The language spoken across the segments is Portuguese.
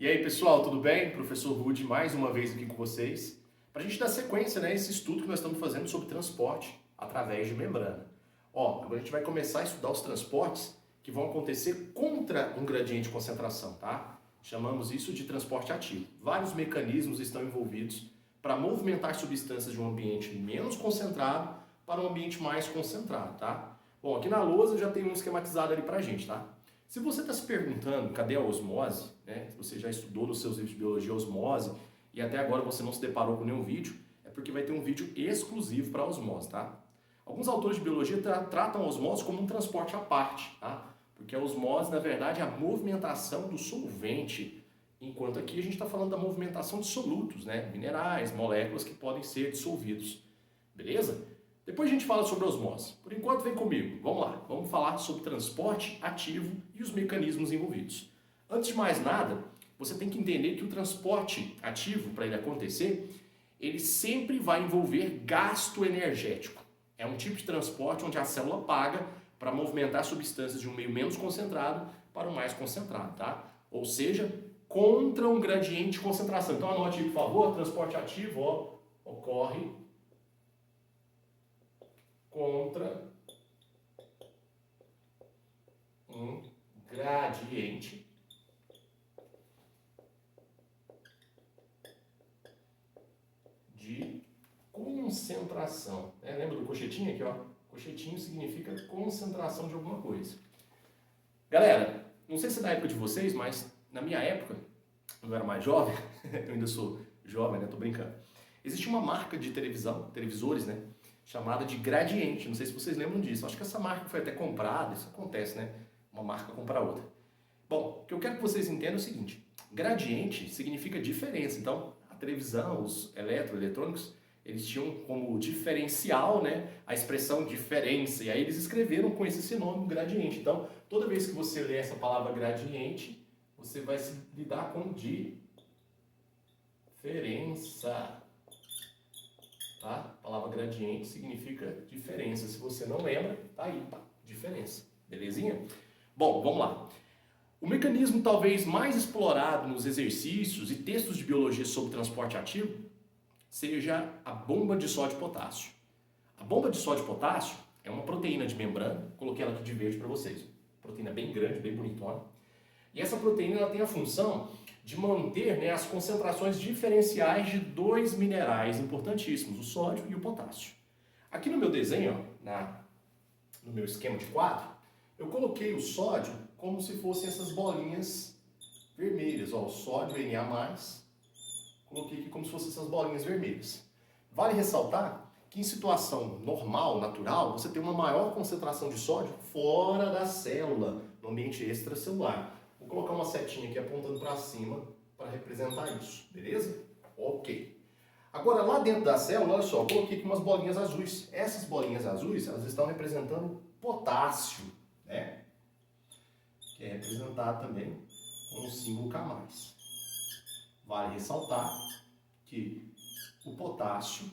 E aí, pessoal, tudo bem? Professor Rude mais uma vez aqui com vocês, para a gente dar sequência, né, esse estudo que nós estamos fazendo sobre transporte através de membrana. Ó, agora a gente vai começar a estudar os transportes que vão acontecer contra um gradiente de concentração, tá? Chamamos isso de transporte ativo. Vários mecanismos estão envolvidos para movimentar substâncias de um ambiente menos concentrado para um ambiente mais concentrado, tá? Bom, aqui na lousa já tem um esquematizado ali pra gente, tá? Se você está se perguntando cadê a osmose, né? Se você já estudou nos seus livros de biologia osmose e até agora você não se deparou com nenhum vídeo, é porque vai ter um vídeo exclusivo para osmose, tá? Alguns autores de biologia tratam a osmose como um transporte à parte, tá? Porque a osmose, na verdade, é a movimentação do solvente, enquanto aqui a gente está falando da movimentação de solutos, né? Minerais, moléculas que podem ser dissolvidos, beleza? Depois a gente fala sobre osmose. Por enquanto, vem comigo. Vamos lá. Vamos falar sobre transporte ativo e os mecanismos envolvidos. Antes de mais nada, você tem que entender que o transporte ativo, para ele acontecer, ele sempre vai envolver gasto energético. É um tipo de transporte onde a célula paga para movimentar substâncias de um meio menos concentrado para o mais concentrado, tá? Ou seja, contra um gradiente de concentração. Então anote aí, por favor, transporte ativo, ó, ocorre contra um gradiente de concentração. Lembra do cochetinho aqui, ó? Cochetinho significa concentração de alguma coisa. Galera, não sei se é da época de vocês, mas na minha época, quando eu era mais jovem, eu ainda sou jovem, né? Tô brincando. Existia uma marca de televisores, né? Chamada de Gradiente. Não sei se vocês lembram disso. Acho que essa marca foi até comprada. Isso acontece, né? Uma marca compra outra. Bom, o que eu quero que vocês entendam é o seguinte. Gradiente significa diferença. Então, a televisão, os eletroeletrônicos, eles tinham como diferencial, né, a expressão diferença. E aí eles escreveram com esse sinônimo gradiente. Então, toda vez que você lê essa palavra gradiente, você vai se lidar com diferença. Tá? A palavra gradiente significa diferença. Se você não lembra, tá aí, tá? Diferença. Belezinha? Bom, vamos lá. O mecanismo talvez mais explorado nos exercícios e textos de biologia sobre transporte ativo seja a bomba de sódio e potássio. A bomba de sódio e potássio é uma proteína de membrana, coloquei ela aqui de verde para vocês. Proteína bem grande, bem bonitona. E essa proteína ela tem a função de manter, né, as concentrações diferenciais de dois minerais importantíssimos, o sódio e o potássio. Aqui no meu desenho, ó, no meu esquema de quadro, eu coloquei o sódio como se fossem essas bolinhas vermelhas. Ó, o sódio Na+, coloquei aqui como se fossem essas bolinhas vermelhas. Vale ressaltar que em situação normal, natural, você tem uma maior concentração de sódio fora da célula, no ambiente extracelular. Vou colocar uma setinha aqui apontando para cima para representar isso, beleza? Ok. Agora, lá dentro da célula, olha só, eu coloquei aqui umas bolinhas azuis. Essas bolinhas azuis, elas estão representando potássio, né? Que é representado também com o símbolo K+. Vale ressaltar que o potássio,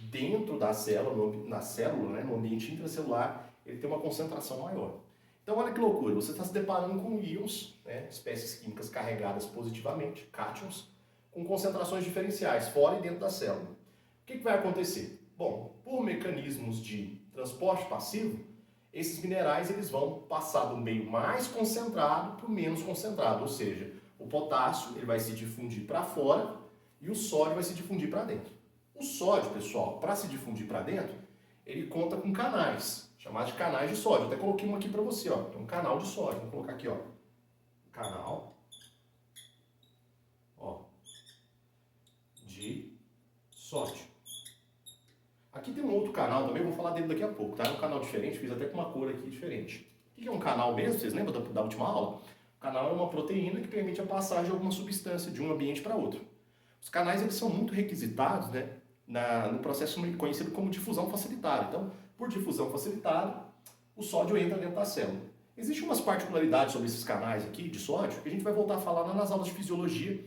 dentro da célula, na célula, né, no ambiente intracelular, ele tem uma concentração maior. Então, olha que loucura, você está se deparando com íons, né, espécies químicas carregadas positivamente, cátions, com concentrações diferenciais, fora e dentro da célula. O que vai acontecer? Bom, por mecanismos de transporte passivo, esses minerais eles vão passar do meio mais concentrado para o menos concentrado, ou seja, o potássio ele vai se difundir para fora e o sódio vai se difundir para dentro. O sódio, pessoal, para se difundir para dentro, ele conta com canais, chamados de canais de sódio. Eu até coloquei um aqui para você, ó. Tem um canal de sódio. Vou colocar aqui, ó. Canal, ó, de sódio. Aqui tem um outro canal também, vou falar dele daqui a pouco, tá? É um canal diferente, fiz até com uma cor aqui diferente. O que é um canal mesmo? Vocês lembram da última aula? O canal é uma proteína que permite a passagem de alguma substância de um ambiente para outro. Os canais eles são muito requisitados, né, no processo conhecido como difusão facilitada. Então, por difusão facilitada, o sódio entra dentro da célula. Existem umas particularidades sobre esses canais aqui de sódio que a gente vai voltar a falar lá nas aulas de fisiologia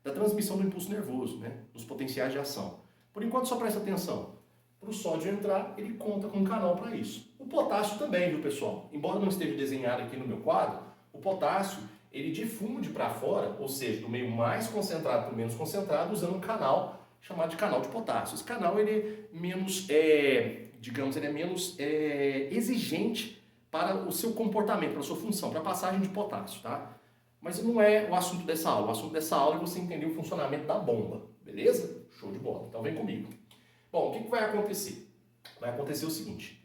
da transmissão do impulso nervoso, né, dos potenciais de ação. Por enquanto, só presta atenção. Para o sódio entrar, ele conta com um canal para isso. O potássio também, viu, pessoal? Embora não esteja desenhado aqui no meu quadro, o potássio ele difunde para fora, ou seja, do meio mais concentrado para o menos concentrado, usando um canal chamado de canal de potássio. Esse canal ele é menos, digamos, ele é menos exigente para o seu comportamento, para a sua função, para a passagem de potássio, tá? Mas não é o assunto dessa aula. O assunto dessa aula é você entender o funcionamento da bomba, beleza? Show de bola. Então vem comigo. Bom, o que vai acontecer? Vai acontecer o seguinte: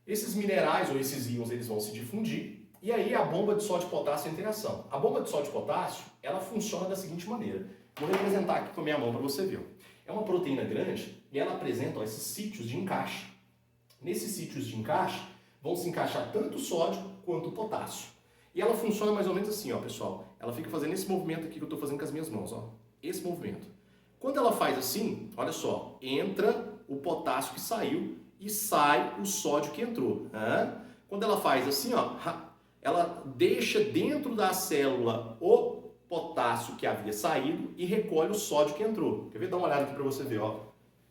esses minerais ou esses íons eles vão se difundir e aí a bomba de sódio e potássio entra em ação. A bomba de sódio e potássio, ela funciona da seguinte maneira. Vou representar aqui com a minha mão para você ver. É uma proteína grande e ela apresenta esses sítios de encaixe. Nesses sítios de encaixe vão se encaixar tanto o sódio quanto o potássio. E ela funciona mais ou menos assim, ó, pessoal. Ela fica fazendo esse movimento aqui que eu estou fazendo com as minhas mãos, ó. Esse movimento. Quando ela faz assim, olha só, entra o potássio que saiu e sai o sódio que entrou. Quando ela faz assim, ó, ela deixa dentro da célula o potássio que havia saído e recolhe o sódio que entrou. Quer ver? Dá uma olhada aqui para você ver, ó.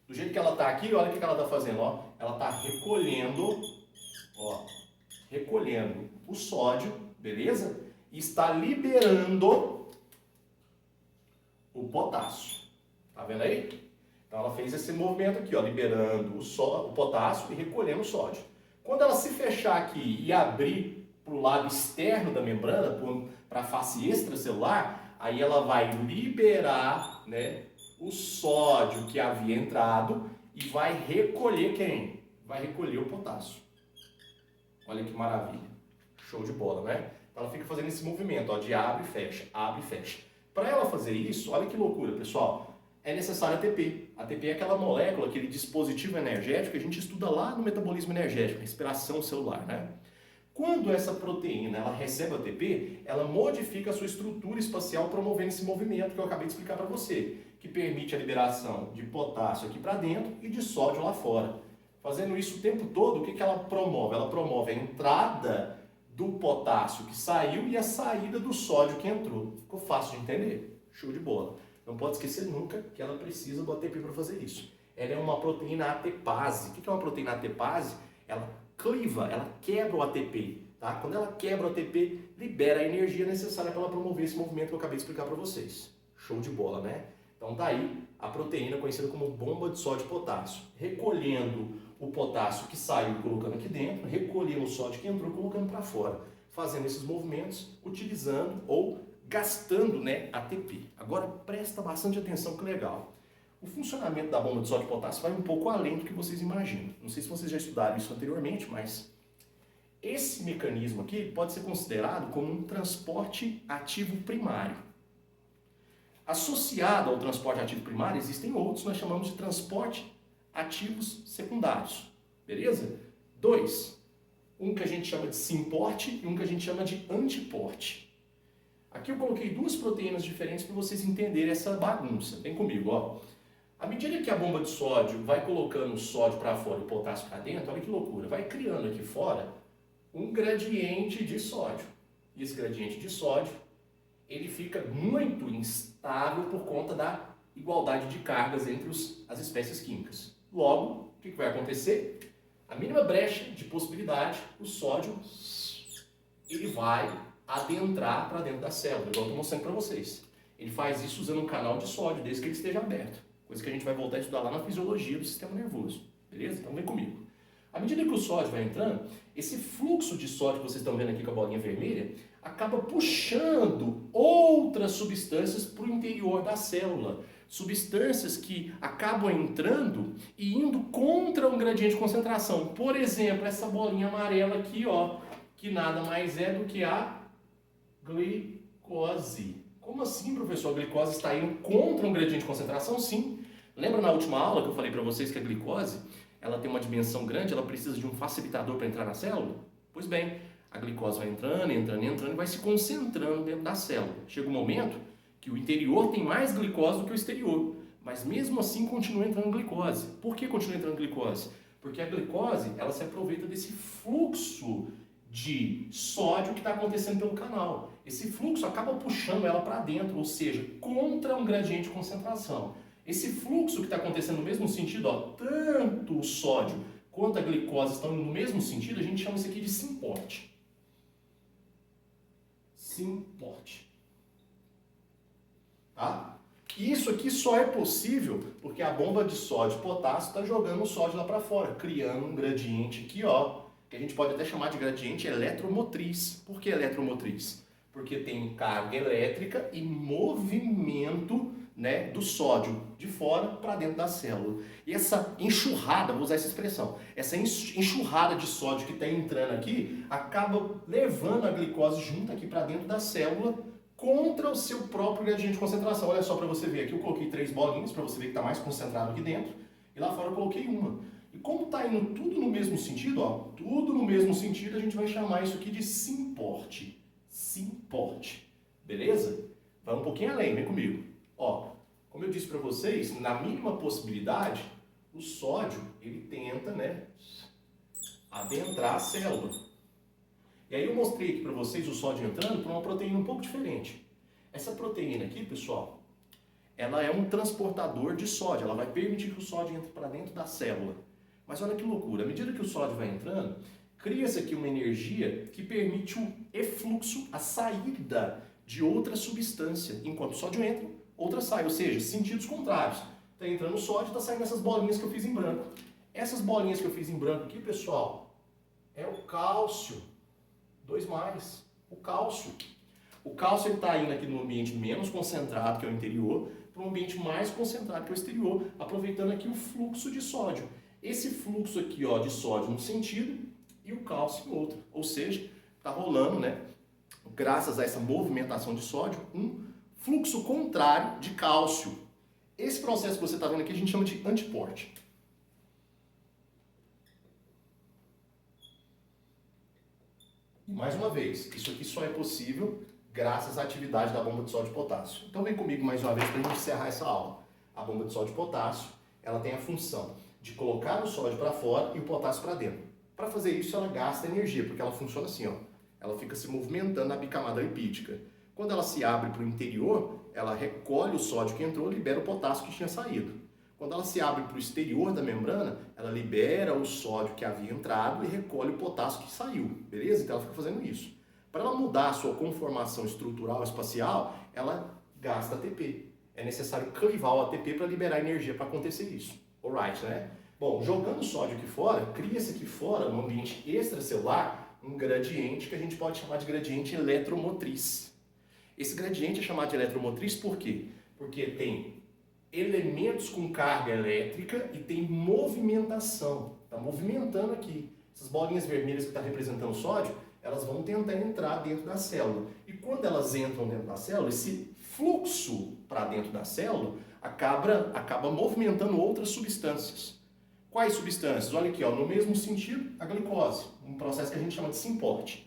Do jeito que ela está aqui, olha o que ela está fazendo, ó. Ela está recolhendo, ó, recolhendo o sódio, beleza? E está liberando o potássio. Tá vendo aí? Então ela fez esse movimento aqui, ó, liberando o potássio e recolhendo o sódio. Quando ela se fechar aqui e abrir para o lado externo da membrana, para a face extracelular, aí ela vai liberar, né, o sódio que havia entrado e vai recolher quem? Vai recolher o potássio. Olha que maravilha. Show de bola, né? Então ela fica fazendo esse movimento, ó, de abre e fecha, abre e fecha. Para ela fazer isso, olha que loucura, pessoal, é necessário ATP. ATP é aquela molécula, aquele dispositivo energético que a gente estuda lá no metabolismo energético, respiração celular, né? Quando essa proteína ela recebe ATP, ela modifica a sua estrutura espacial promovendo esse movimento que eu acabei de explicar para você, que permite a liberação de potássio aqui para dentro e de sódio lá fora. Fazendo isso o tempo todo, o que ela promove? Ela promove a entrada do potássio que saiu e a saída do sódio que entrou. Ficou fácil de entender? Show de bola. Não pode esquecer nunca que ela precisa do ATP para fazer isso. Ela é uma proteína ATPase. O que é uma proteína ATPase? Ela cliva, ela quebra o ATP. Tá? Quando ela quebra o ATP, libera a energia necessária para ela promover esse movimento que eu acabei de explicar para vocês. Show de bola, né? Então tá aí a proteína conhecida como bomba de sódio e potássio. Recolhendo o potássio que saiu e colocando aqui dentro, recolhendo o sódio que entrou e colocando para fora. Fazendo esses movimentos, utilizando ou gastando, né, ATP. Agora presta bastante atenção que legal. O funcionamento da bomba de sódio e potássio vai um pouco além do que vocês imaginam. Não sei se vocês já estudaram isso anteriormente, mas esse mecanismo aqui pode ser considerado como um transporte ativo primário. Associado ao transporte ativo primário, existem outros que nós chamamos de transporte ativos secundários. Beleza? Dois. Um que a gente chama de simporte e um que a gente chama de antiporte. Aqui eu coloquei duas proteínas diferentes para vocês entenderem essa bagunça. Vem comigo, ó. À medida que a bomba de sódio vai colocando o sódio para fora e o potássio para dentro, olha que loucura, vai criando aqui fora um gradiente de sódio. E esse gradiente de sódio, ele fica muito instável por conta da igualdade de cargas entre as espécies químicas. Logo, o que vai acontecer? A mínima brecha de possibilidade, o sódio, ele vai adentrar para dentro da célula, igual eu estou mostrando para vocês. Ele faz isso usando um canal de sódio, desde que ele esteja aberto. Coisa que a gente vai voltar a estudar lá na fisiologia do sistema nervoso. Beleza? Então vem comigo. À medida que o sódio vai entrando, esse fluxo de sódio que vocês estão vendo aqui com a bolinha vermelha, acaba puxando outras substâncias para o interior da célula. Substâncias que acabam entrando e indo contra um gradiente de concentração. Por exemplo, essa bolinha amarela aqui, ó, que nada mais é do que a glicose. Como assim, professor? A glicose está indo contra um gradiente de concentração? Sim. Lembra na última aula que eu falei para vocês que a glicose ela tem uma dimensão grande, ela precisa de um facilitador para entrar na célula? Pois bem, a glicose vai entrando e vai se concentrando dentro da célula. Chega um momento que o interior tem mais glicose do que o exterior, mas mesmo assim continua entrando glicose. Por que continua entrando glicose? Porque a glicose ela se aproveita desse fluxo de sódio que está acontecendo pelo canal. Esse fluxo acaba puxando ela para dentro, ou seja, contra um gradiente de concentração. Esse fluxo que está acontecendo no mesmo sentido, ó, tanto o sódio quanto a glicose estão no mesmo sentido, a gente chama isso aqui de simporte. SymPort. Tá? Isso aqui só é possível porque a bomba de sódio e potássio está jogando o sódio lá para fora, criando um gradiente aqui, ó, que a gente pode até chamar de gradiente eletromotriz. Por que eletromotriz? Porque tem carga elétrica e movimento, né, do sódio de fora para dentro da célula. E essa enxurrada, vou usar essa expressão, essa enxurrada de sódio que está entrando aqui, acaba levando a glicose junto aqui para dentro da célula contra o seu próprio gradiente de concentração. Olha só para você ver, aqui eu coloquei 3 bolinhas para você ver que está mais concentrado aqui dentro, e lá fora eu coloquei uma. E como está indo tudo no mesmo sentido, ó, tudo no mesmo sentido, a gente vai chamar isso aqui de SymPort. SymPort. Beleza? Vai um pouquinho além, vem comigo. Ó, como eu disse para vocês, na mínima possibilidade, o sódio, ele tenta, né, adentrar a célula. E aí eu mostrei aqui para vocês o sódio entrando por uma proteína um pouco diferente. Essa proteína aqui, pessoal, ela é um transportador de sódio, ela vai permitir que o sódio entre para dentro da célula. Mas olha que loucura, à medida que o sódio vai entrando, cria-se aqui uma energia que permite o efluxo, a saída de outra substância. Enquanto o sódio entra, outra sai, ou seja, sentidos contrários. Está entrando o sódio, está saindo essas bolinhas que eu fiz em branco. Essas bolinhas que eu fiz em branco aqui, pessoal, é o cálcio. 2 mais, o cálcio. O cálcio está indo aqui no ambiente menos concentrado, que é o interior, para um ambiente mais concentrado, que é o exterior, aproveitando aqui o fluxo de sódio. Esse fluxo aqui, ó, de sódio num sentido e o cálcio em outro. Ou seja, está rolando, né, graças a essa movimentação de sódio, um fluxo contrário de cálcio. Esse processo que você está vendo aqui a gente chama de antiport. E mais uma vez, isso aqui só é possível graças à atividade da bomba de sódio e potássio. Então vem comigo mais uma vez para a gente encerrar essa aula. A bomba de sódio e potássio, ela tem a função de colocar o sódio para fora e o potássio para dentro. Para fazer isso, ela gasta energia, porque ela funciona assim, ó. Ela fica se movimentando na bicamada lipídica. Quando ela se abre para o interior, ela recolhe o sódio que entrou e libera o potássio que tinha saído. Quando ela se abre para o exterior da membrana, ela libera o sódio que havia entrado e recolhe o potássio que saiu, beleza? Então ela fica fazendo isso. Para ela mudar a sua conformação estrutural espacial, ela gasta ATP. É necessário clivar o ATP para liberar energia para acontecer isso. Alright, né? Bom, jogando o sódio aqui fora, cria-se aqui fora, no ambiente extracelular, um gradiente que a gente pode chamar de gradiente eletromotriz. Esse gradiente é chamado de eletromotriz por quê? Porque tem elementos com carga elétrica e tem movimentação. Está movimentando aqui. Essas bolinhas vermelhas que estão representando o sódio, elas vão tentar entrar dentro da célula. E quando elas entram dentro da célula, esse fluxo para dentro da célula acaba movimentando outras substâncias. Quais substâncias? Olha aqui, ó, no mesmo sentido, a glicose, um processo que a gente chama de SymPort.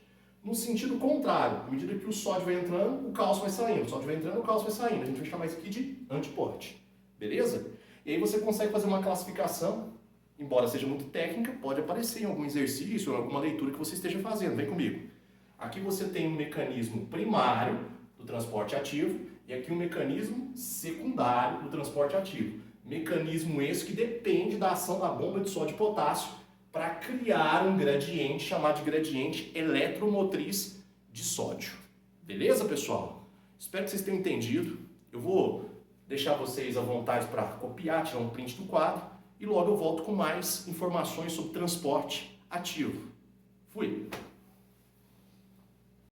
No sentido contrário, à medida que o sódio vai entrando, o cálcio vai saindo. O sódio vai entrando, o cálcio vai saindo. A gente vai chamar isso aqui de antiport. Beleza? E aí você consegue fazer uma classificação, embora seja muito técnica, pode aparecer em algum exercício ou em alguma leitura que você esteja fazendo. Vem comigo. Aqui você tem um mecanismo primário do transporte ativo e aqui um mecanismo secundário do transporte ativo. Mecanismo esse que depende da ação da bomba de sódio e potássio para criar um gradiente chamado de gradiente eletromotriz de sódio. Beleza, pessoal? Espero que vocês tenham entendido. Eu vou deixar vocês à vontade para copiar, tirar um print do quadro e logo eu volto com mais informações sobre transporte ativo. Fui!